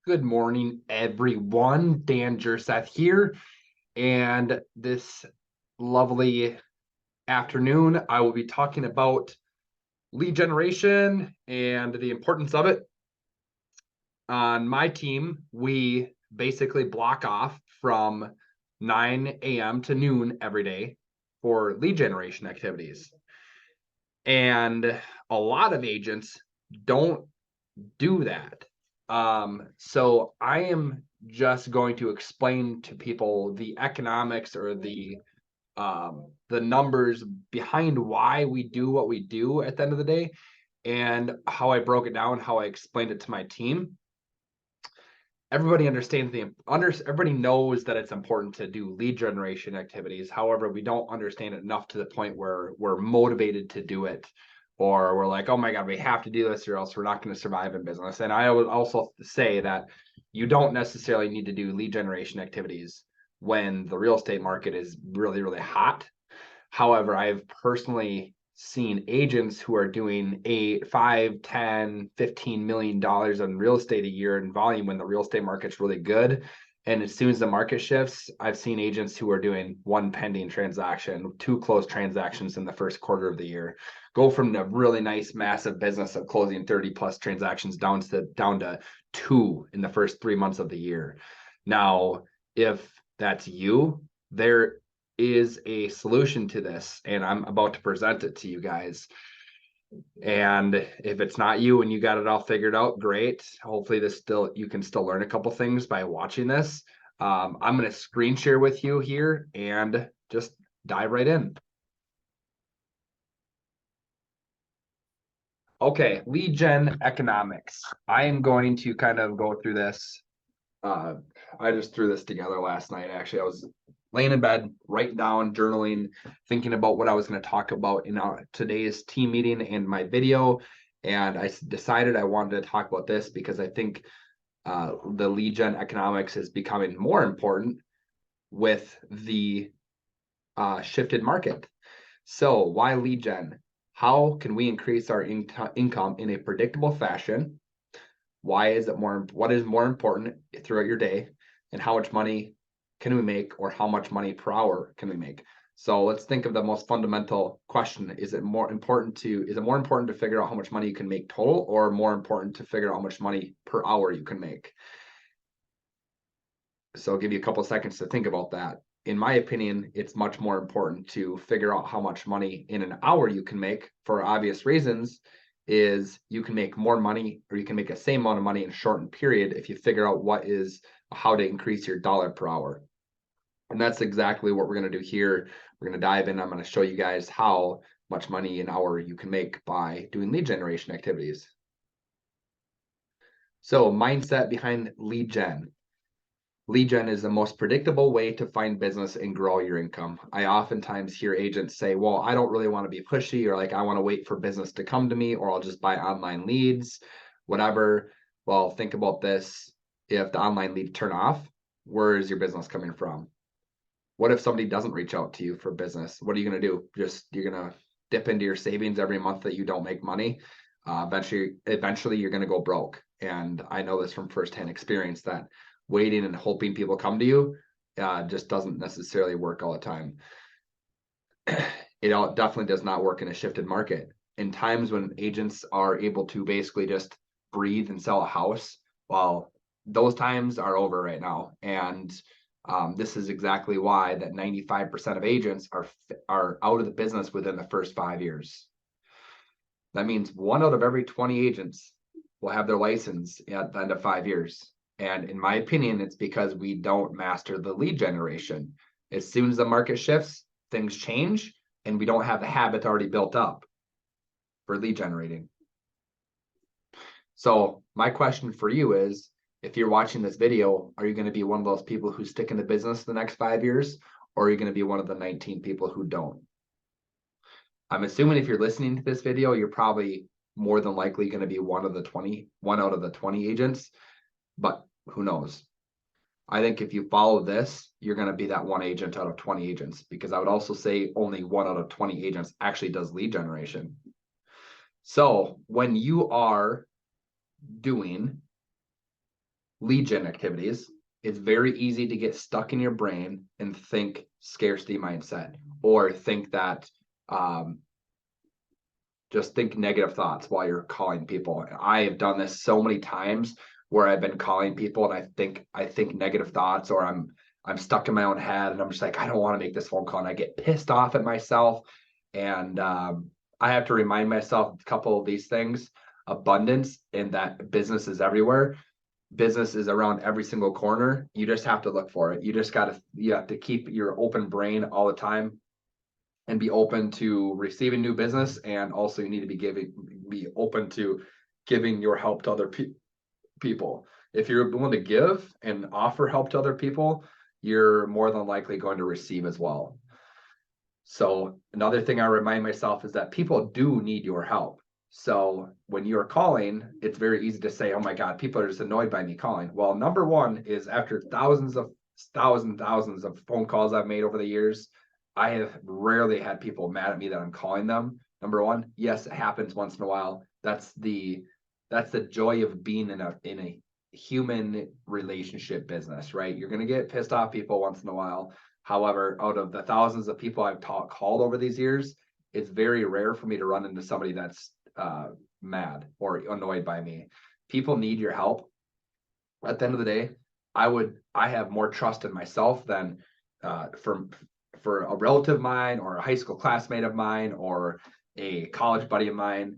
Good morning, everyone. Dan Jerseth here, and this lovely afternoon, I will be talking about lead generation and the importance of it. On my team, we basically block off from 9 a.m. to noon every day for lead generation activities. And a lot of agents don't do that. So I am just going to explain to people the economics or the numbers behind why we do what we do at the end of the day, and how I broke it down, how I explained it to my team. Everybody understands everybody knows that it's important to do lead generation activities. However, we don't understand it enough to the point where we're motivated to do it, or we're like, oh my God, we have to do this or else we're not going to survive in business. And I would also say that you don't necessarily need to do lead generation activities when the real estate market is really, really hot. However, I've personally seen agents who are doing 8, 5, 10, $15 million in real estate a year in volume when the real estate market's really good. And as soon as the market shifts, I've seen agents who are doing one pending transaction, two closed transactions in the first quarter of the year, go from the really nice, massive business of closing 30 plus transactions down to two in the first 3 months of the year. Now, if that's you, there is a solution to this, and I'm about to present it to you guys. And if it's not you and you got it all figured out, great. Hopefully you can still learn a couple things by watching this. I'm going to screen share with you here and just dive right in. Okay, lead gen economics. I am going to kind of go through this. I just threw this together last night. Actually, I was laying in bed, writing down, journaling, thinking about what I was going to talk about in today's team meeting and my video. And I decided I wanted to talk about this because I think the lead gen economics is becoming more important with the shifted market. So why lead gen? How can we increase our income in a predictable fashion? What is more important throughout your day, and how much money can we make, or how much money per hour can we make? So let's think of the most fundamental question. Is it more important to figure out how much money you can make total, or more important to figure out how much money per hour you can make? So I'll give you a couple of seconds to think about that. In my opinion, it's much more important to figure out how much money in an hour you can make, for obvious reasons. Is you can make more money, or you can make the same amount of money in a shortened period if you figure out how to increase your dollar per hour. And that's exactly what we're going to do here. We're going to dive in. I'm going to show you guys how much money an hour you can make by doing lead generation activities. So mindset behind lead gen. Lead gen is the most predictable way to find business and grow your income. I oftentimes hear agents say, well, I don't really want to be pushy, or like, I want to wait for business to come to me, or I'll just buy online leads, whatever. Well, think about this. If the online leads turn off, where is your business coming from? What if somebody doesn't reach out to you for business? What are you going to do? You're going to dip into your savings every month that you don't make money. Eventually you're going to go broke. And I know this from firsthand experience that waiting and hoping people come to you just doesn't necessarily work all the time. It definitely does not work in a shifted market. In times when agents are able to basically just breathe and sell a house, well, those times are over right now. And this is exactly why that 95% of agents are out of the business within the first 5 years. That means 1 out of every 20 agents will have their license at the end of 5 years. And in my opinion, it's because we don't master the lead generation. As soon as the market shifts, things change, and we don't have the habit already built up for lead generating. So my question for you is, if you're watching this video, are you going to be one of those people who stick in the business the next 5 years, or are you going to be one of the 19 people who don't? I'm assuming if you're listening to this video, you're probably more than likely going to be one out of the 20 agents, but who knows? I think if you follow this, you're going to be that one agent out of 20 agents, because I would also say only 1 out of 20 agents actually does lead generation. So when you are doing lead gen activities, it's very easy to get stuck in your brain and think scarcity mindset, or think that just think negative thoughts while you're calling people. I have done this so many times where I've been calling people and I think negative thoughts, or I'm stuck in my own head and I'm just like, I don't want to make this phone call, and I get pissed off at myself. And I have to remind myself a couple of these things: abundance, and that business is everywhere. Business is around every single corner. You just have to look for it. You have to keep your open brain all the time and be open to receiving new business. And also you need to be open to giving your help to other people. If you're willing to give and offer help to other people, you're more than likely going to receive as well. So another thing I remind myself is that people do need your help. So when you're calling, it's very easy to say, oh my God, people are just annoyed by me calling. Well, number one is, after thousands of phone calls I've made over the years, I have rarely had people mad at me that I'm calling them. Number one, yes, it happens once in a while. That's the joy of being in a human relationship business, right? You're going to get pissed off people once in a while. However, out of the thousands of people I've called over these years, it's very rare for me to run into somebody that's mad or annoyed by me. People need your help. At the end of the day, I have more trust in myself than for a relative of mine, or a high school classmate of mine, or a college buddy of mine.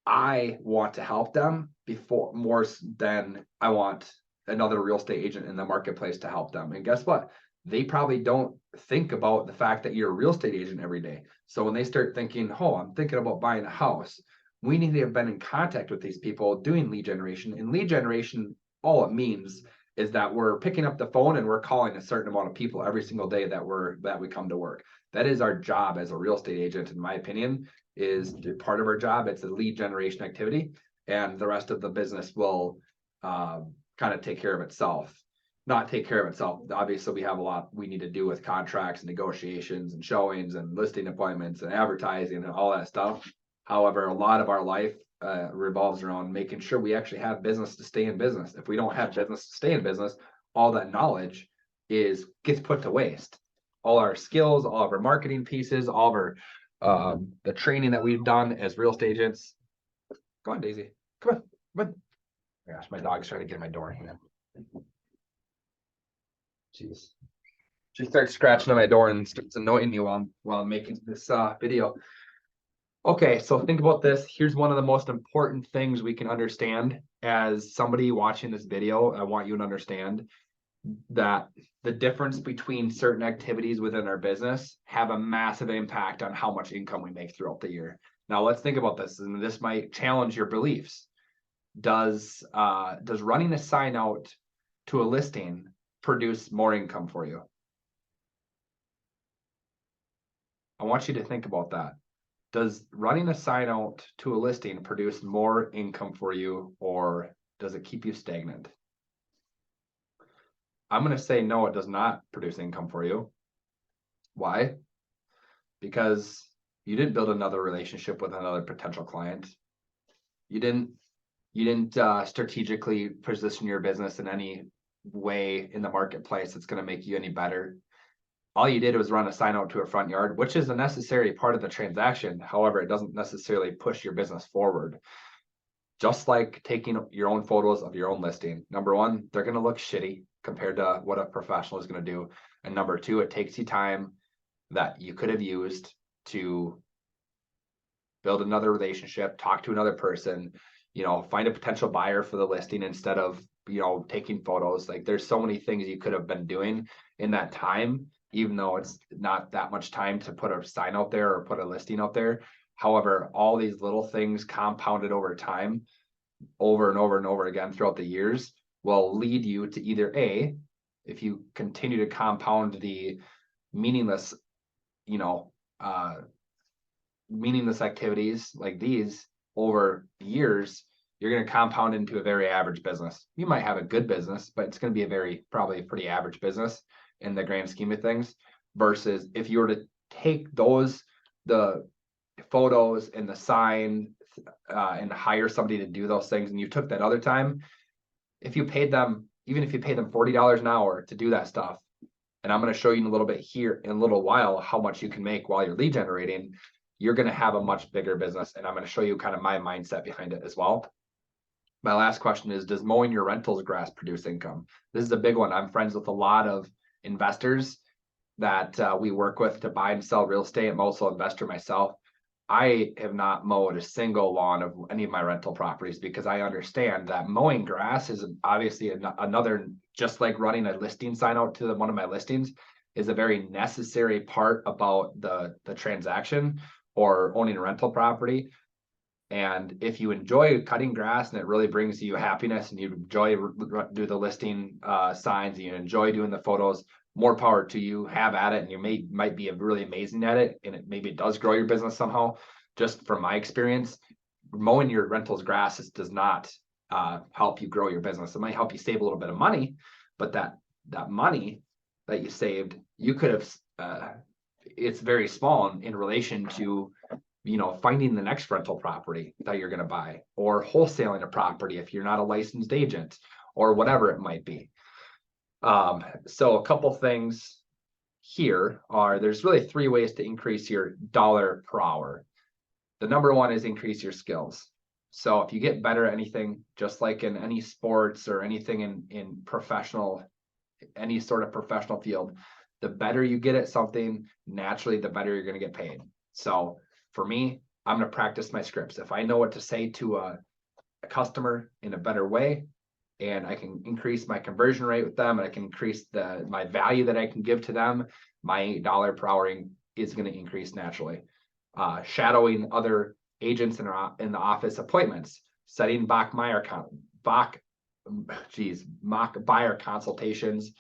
I want to help them more than I want another real estate agent in the marketplace to help them. And guess what? They probably don't think about the fact that you're a real estate agent every day. So when they start thinking, oh, I'm thinking about buying a house, we need to have been in contact with these people doing lead generation. And lead generation, all it means is that we're picking up the phone and we're calling a certain amount of people every single day that we come to work. That is our job as a real estate agent, in my opinion, is part of our job. It's a lead generation activity, and the rest of the business will kind of take care of itself. Not take care of itself. Obviously, we have a lot we need to do with contracts and negotiations and showings and listing appointments and advertising and all that stuff. However, a lot of our life revolves around making sure we actually have business to stay in business. If we don't have business to stay in business, all that knowledge gets put to waste. All our skills, all of our marketing pieces, all of our the training that we've done as real estate agents. Come on, Daisy. Come on. Come on. Gosh, my dog's trying to get in my door. Jeez. She starts scratching on my door and starts annoying me while I'm making this video. Okay, so think about this. Here's one of the most important things we can understand as somebody watching this video. I want you to understand that the difference between certain activities within our business have a massive impact on how much income we make throughout the year. Now let's think about this, and this might challenge your beliefs. Does running a sign out to a listing produce more income for you? I want you to think about that. Does running a sign out to a listing produce more income for you, or does it keep you stagnant? I'm going to say no, it does not produce income for you. Why? Because you didn't build another relationship with another potential client. You didn't strategically position your business in any way in the marketplace that's going to make you any better. All you did was run a sign out to a front yard, which is a necessary part of the transaction. However, it doesn't necessarily push your business forward. Just like taking your own photos of your own listing. Number one, they're going to look shitty compared to what a professional is going to do. And number two, it takes you time that you could have used to build another relationship, talk to another person, find a potential buyer for the listing instead of, taking photos. Like, there's so many things you could have been doing in that time, even though it's not that much time to put a sign out there or put a listing out there. However, all these little things compounded over time, over and over and over again throughout the years, will lead you to either A, if you continue to compound the meaningless, meaningless activities like these over years, you're going to compound into a very average business. You might have a good business, but it's going to be probably a pretty average business in the grand scheme of things, versus if you were to take the photos and the sign and hire somebody to do those things, and you took that other time, if you paid them even if you pay them $40 an hour to do that stuff, and I'm going to show you in a little bit here in a little while how much you can make while you're lead generating, you're going to have a much bigger business. And I'm going to show you kind of my mindset behind it as well. My last question is, does mowing your rentals grass produce income? This is a big one. I'm friends with a lot of investors that we work with to buy and sell real estate. I'm also an investor myself. I have not mowed a single lawn of any of my rental properties because I understand that mowing grass is obviously another, just like running a listing sign out to one of my listings, is a very necessary part about the transaction or owning a rental property. And if you enjoy cutting grass and it really brings you happiness and you enjoy do the listing signs, and you enjoy doing the photos, more power to you. Have at it, and you might be really amazing at it, and maybe it does grow your business somehow. Just from my experience, mowing your rentals grass does not help you grow your business. It might help you save a little bit of money, but that money that you saved, you could have. It's very small in relation to finding the next rental property that you're going to buy, or wholesaling a property if you're not a licensed agent, or whatever it might be. So a couple things here are, there's really 3 ways to increase your dollar per hour. The number one is increase your skills. So if you get better at anything, just like in any sports or anything in professional, any sort of professional field, the better you get at something, naturally, the better you're going to get paid. So for me, I'm going to practice my scripts. If I know what to say to a customer in a better way, and I can increase my conversion rate with them, and I can increase my value that I can give to them, my $8 per hour is going to increase naturally. Shadowing other agents in the office appointments, setting mock buyer consultations,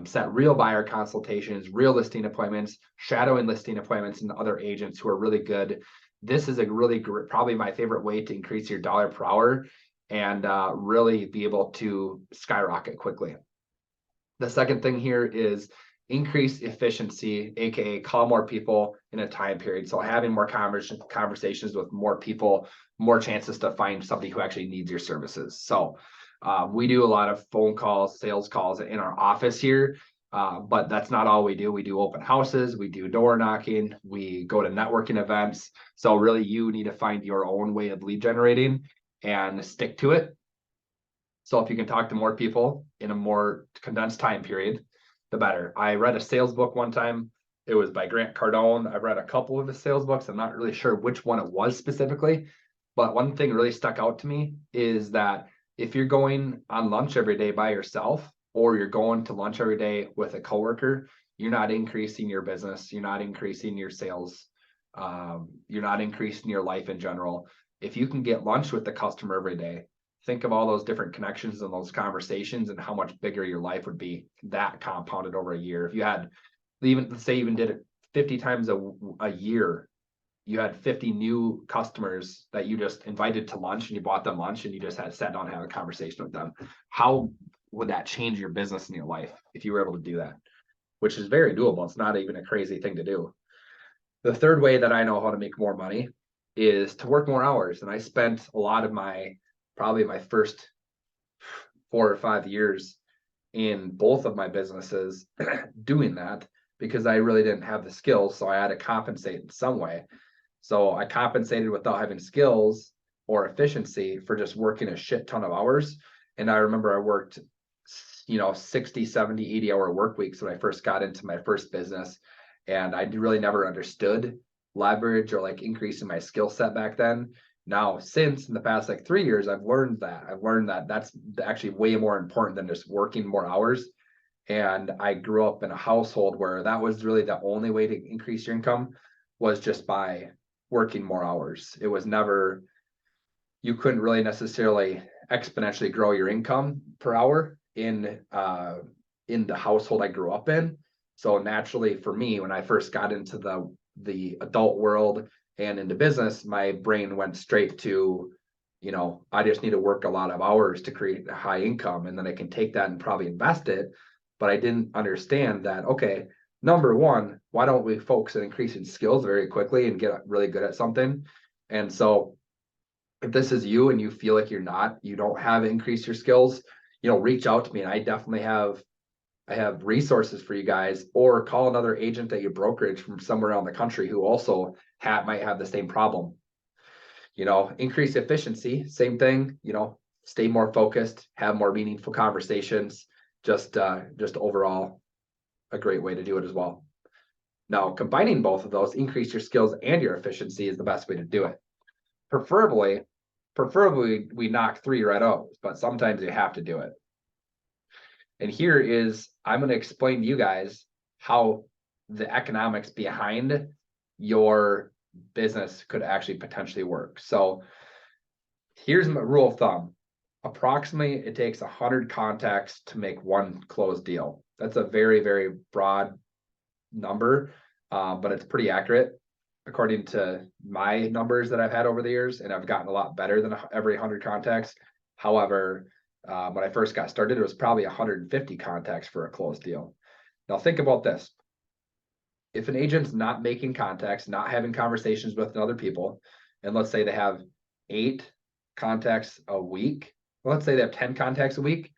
set real buyer consultations, real listing appointments, shadowing listing appointments, and other agents who are really good. This is a really great, probably my favorite way to increase your dollar per hour and really be able to skyrocket quickly. The second thing here is increase efficiency, aka call more people in a time period. So having more conversations with more people, more chances to find somebody who actually needs your services. So we do a lot of phone calls, sales calls in our office here, but that's not all we do. We do open houses, we do door knocking, we go to networking events. So really you need to find your own way of lead generating and stick to it. So if you can talk to more people in a more condensed time period, the better. I read a sales book one time. It was by Grant Cardone. I've read a couple of his sales books. I'm not really sure which one it was specifically, but one thing really stuck out to me is that if you're going on lunch every day by yourself, or you're going to lunch every day with a coworker, you're not increasing your business. You're not increasing your sales. You're not increasing your life in general. If you can get lunch with the customer every day, think of all those different connections and those conversations and how much bigger your life would be, that compounded over a year. If you had let's say even did it 50 times a year, you had 50 new customers that you just invited to lunch, and you bought them lunch, and you just sat down and had a conversation with them. How would that change your business and your life if you were able to do that? Which is very doable. It's not even a crazy thing to do. The third way that I know how to make more money is to work more hours. And I spent a lot of probably my first 4 or 5 years in both of my businesses doing that, because I really didn't have the skills. So I had to compensate in some way. So I compensated without having skills or efficiency for just working a shit ton of hours. And I remember I worked, 60, 70, 80 hour work weeks when I first got into my first business. And I really never understood leverage or like increasing my skill set back then. Now, since in the past 3 years, I've learned that that's actually way more important than just working more hours. And I grew up in a household where that was really the only way to increase your income, was just by working more hours. It was never, you couldn't really necessarily exponentially grow your income per hour in the household I grew up in. So naturally for me, when I first got into the adult world and into business, my brain went straight to, I just need to work a lot of hours to create a high income, and then I can take that and probably invest it. But I didn't understand that, okay, number one, why don't we focus on increasing skills very quickly and get really good at something? And so if this is you and you feel like you don't have increased your skills, reach out to me, and I have resources for you guys, or call another agent at your brokerage from somewhere around the country who also might have the same problem. Increase efficiency, same thing, stay more focused, have more meaningful conversations, just overall a great way to do it as well. Now, combining both of those, increase your skills and your efficiency, is the best way to do it. Preferably we knock 3 right out, but sometimes you have to do it. And here is, I'm going to explain to you guys how the economics behind your business could actually potentially work. So here's my rule of thumb. Approximately, it takes 100 contacts to make one closed deal. That's a very, very broad number, but it's pretty accurate according to my numbers that I've had over the years, and I've gotten a lot better than every 100 contacts. However, when I first got started, it was probably 150 contacts for a closed deal. Now think about this. If an agent's not making contacts, not having conversations with other people, and let's say they have 8 contacts a week, let's say they have 10 contacts a week,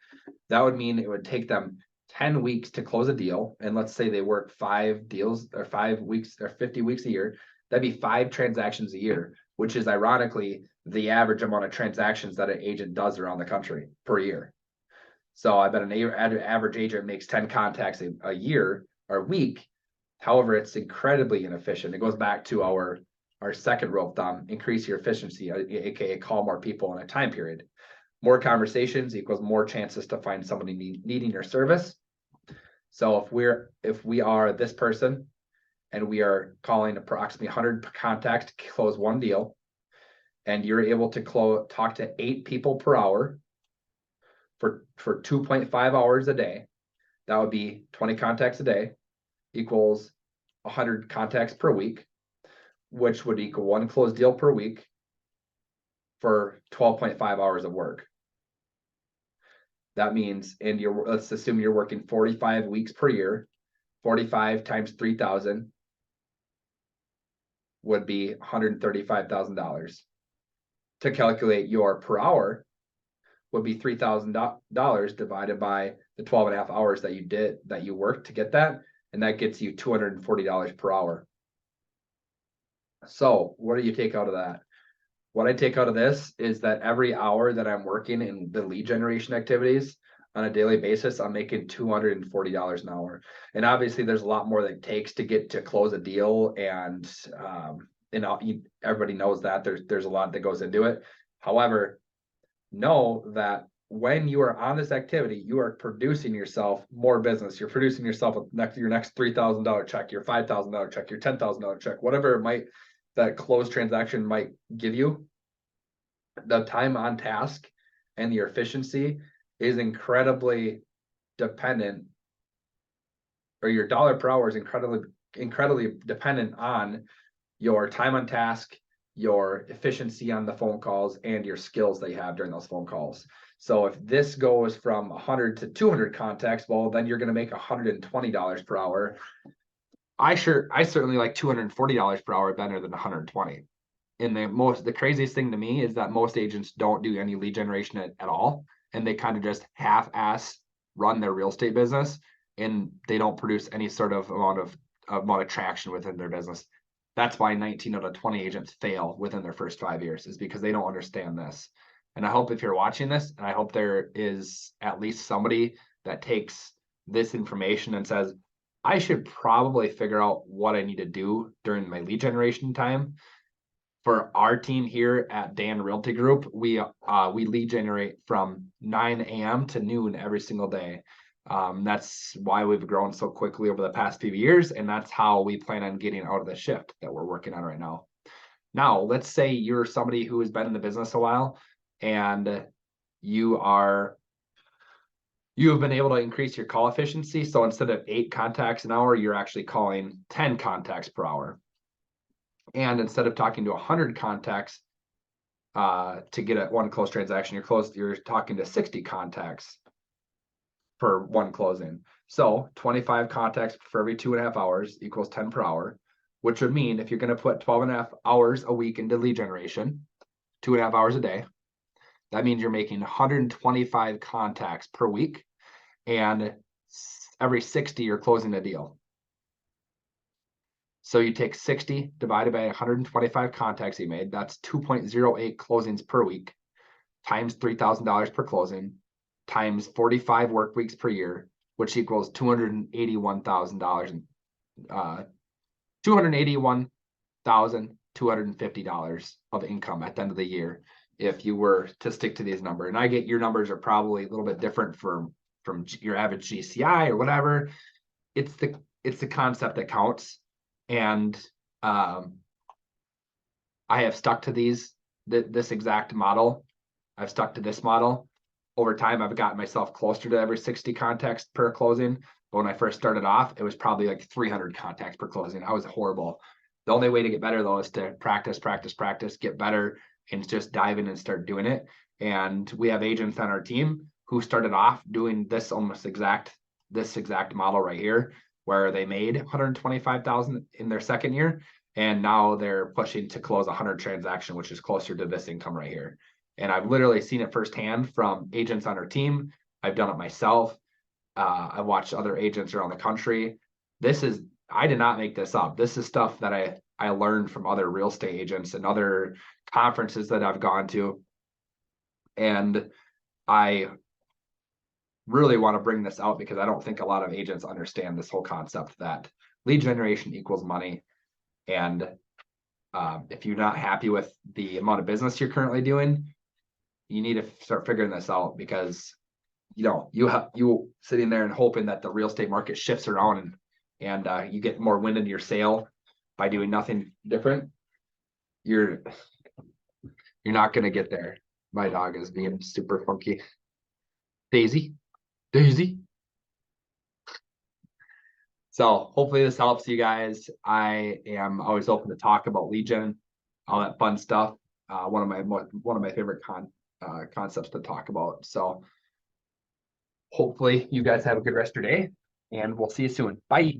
that would mean it would take them 10 weeks to close a deal. And let's say they work 5 deals or 5 weeks or 50 weeks a year, that'd be 5 transactions a year, which is ironically the average amount of transactions that an agent does around the country per year. So I bet an average agent makes 10 contacts a year or week. However, it's incredibly inefficient. It goes back to our second rule of thumb: increase your efficiency, aka call more people in a time period. More conversations equals more chances to find somebody needing your service. So if we are this person and we are calling approximately 100 contacts to close one deal, and you're able to talk to 8 people per hour for 2.5 hours a day, that would be 20 contacts a day, equals 100 contacts per week, which would equal 1 closed deal per week for 12.5 hours of work. That means let's assume you're working 45 weeks per year. 45 times 3,000 would be $135,000. To calculate your per hour would be $3,000 divided by the 12.5 hours that you worked to get that, and that gets you $240 per hour. So what do you take out of that? What I take out of this is that every hour that I'm working in the lead generation activities on a daily basis, I'm making $240 an hour. And obviously there's a lot more that it takes to get to close a deal. And everybody knows that there's a lot that goes into it. However, know that when you are on this activity, you are producing yourself more business. You're producing yourself your next $3,000 check, your $5,000 check, your $10,000 check, whatever that closed transaction might give you. The time on task and your efficiency is incredibly dependent, or your dollar per hour is incredibly dependent on your time on task, your efficiency on the phone calls, and your skills that you have during those phone calls. So if this goes from 100 to 200 contacts, well, then you're going to make $120 per hour. I certainly like $240 per hour better than 120. And the craziest thing to me is that most agents don't do any lead generation at all, and they kind of just half-ass run their real estate business, and they don't produce any sort of amount of traction within their business. That's why 19 out of 20 agents fail within their first 5 years, is because they don't understand this. And I hope if you're watching this, and I hope there is at least somebody that takes this information and says, I should probably figure out what I need to do during my lead generation time. For our team here at Dan Realty Group, we lead generate from 9 a.m. to noon every single day. That's why we've grown so quickly over the past few years, and that's how we plan on getting out of the shift that we're working on right now. Now, let's say you're somebody who has been in the business a while, and you have been able to increase your call efficiency. So instead of 8 contacts an hour, you're actually calling 10 contacts per hour. And instead of talking to 100 contacts to get one closed transaction, you're talking to 60 contacts for one closing. So 25 contacts for every 2.5 hours equals 10 per hour, which would mean if you're going to put 12.5 hours a week into lead generation, 2.5 hours a day, That means you're making 125 contacts per week, and every 60 you're closing a deal. So you take 60 divided by 125 contacts you made, that's 2.08 closings per week, times $3,000 per closing, times 45 work weeks per year, which equals $281,000, $281,250 of income at the end of the year if you were to stick to these numbers. And I get your numbers are probably a little bit different from your average GCI or whatever. It's the concept that counts. And I have stuck to this exact model. I've stuck to this model. Over time, I've gotten myself closer to every 60 contacts per closing. But when I first started off, it was probably like 300 contacts per closing. I was horrible. The only way to get better, though, is to practice, get better, and just dive in and start doing it. And we have agents on our team who started off doing this exact model right here, where they made 125,000 in their second year, and now they're pushing to close 100 transaction, which is closer to this income right here. And I've literally seen it firsthand from agents on our team. I've done it myself. I've watched other agents around the country. I did not make this up. This is stuff that I learned from other real estate agents and other conferences that I've gone to. And I really want to bring this out because I don't think a lot of agents understand this whole concept that lead generation equals money. And if you're not happy with the amount of business you're currently doing, you need to start figuring this out, because you sitting there and hoping that the real estate market shifts around and you get more wind in your sail by doing nothing different. You're not going to get there. My dog is being super funky. Daisy. So hopefully this helps you guys. I am always open to talk about lead gen, all that fun stuff. One of my favorite concepts to talk about. So hopefully you guys have a good rest of your day, and we'll see you soon. Bye.